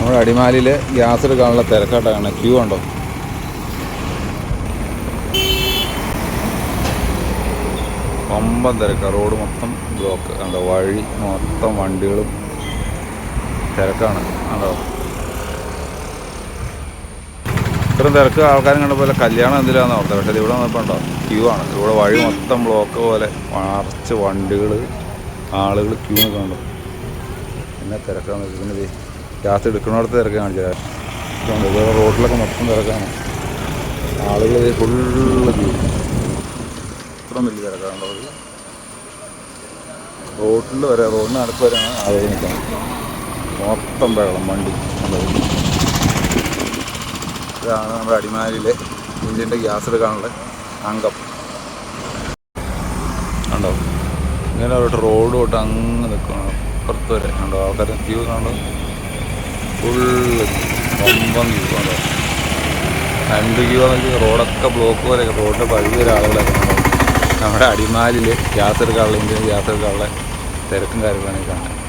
നമ്മുടെ അടിമാലിയിൽ ഗ്യാസ് എടുക്കാനുള്ള തിരക്കായിട്ടാണ്. ക്യൂ ഉണ്ടോ? വമ്പൻ തിരക്കാണ്. റോഡ് മൊത്തം ബ്ലോക്ക് കണ്ടോ, വഴി മൊത്തം വണ്ടികളും തിരക്കാണ് കണ്ടോ. ഇത്രയും തിരക്ക് ആൾക്കാരും കണ്ടപ്പോൾ കല്യാണം എന്തിനാണെന്ന് ഓർത്തത്. പക്ഷേ ഇവിടെ വന്നപ്പോൾ ഉണ്ടോ ക്യൂ ആണ്. ഇവിടെ വഴി മൊത്തം ബ്ലോക്ക് പോലെ നിറച്ച് വണ്ടികൾ, ആളുകൾ ക്യൂ നിൽക്കുന്നുണ്ടോ. പിന്നെ തിരക്കാന്ന് വെച്ചിട്ടുണ്ടെങ്കിൽ ഗ്യാസ് എടുക്കണോടത്ത് തിരക്ക് കാണിച്ചത്. ഇവിടെ റോഡിലൊക്കെ മൊത്തം തിരക്കാണ്. ആളുകൾ ഫുള്ള് ക്യൂ. ഇത്രയും വലിയ തിരക്കാണുണ്ടോ. റോഡിൽ വരെ, റോഡിന് അടുത്ത് വരെയാണ് ആളുകൾ നിൽക്കുന്നത്. മൊത്തം ബഹളം വണ്ടി ഉള്ളത്. ഇതാണ് നമ്മുടെ അടിമാലിയിലെ ഇന്ത്യൻ്റെ ഗ്യാസ് എടുക്കാനുള്ള അംഗം ഉണ്ടോ. ഇങ്ങനെ ഒരു റോഡ് തൊട്ട് അങ്ങ് നിൽക്കണം പുറത്ത് വരെ ഉണ്ടോ. ആൾക്കാർ ക്യൂ കാണുന്നത് ഫുള്ള് വമ്പം ക്യൂ ഉണ്ടോ. 2 ക്യൂ എന്ന് വെച്ചാൽ റോഡൊക്കെ ബ്ലോക്ക് പോലെ, റോഡിൻ്റെ പകുതി വരെ ആളുകളൊക്കെ ഉണ്ടോ. നമ്മുടെ അടിമാലിൽ ഗ്യാസ് എടുക്കാനുള്ള, ഇന്ത്യൻ ഗ്യാസ് എടുക്കാനുള്ള തിരക്കും കാര്യങ്ങളാണ് ഈ കാണുന്നത്.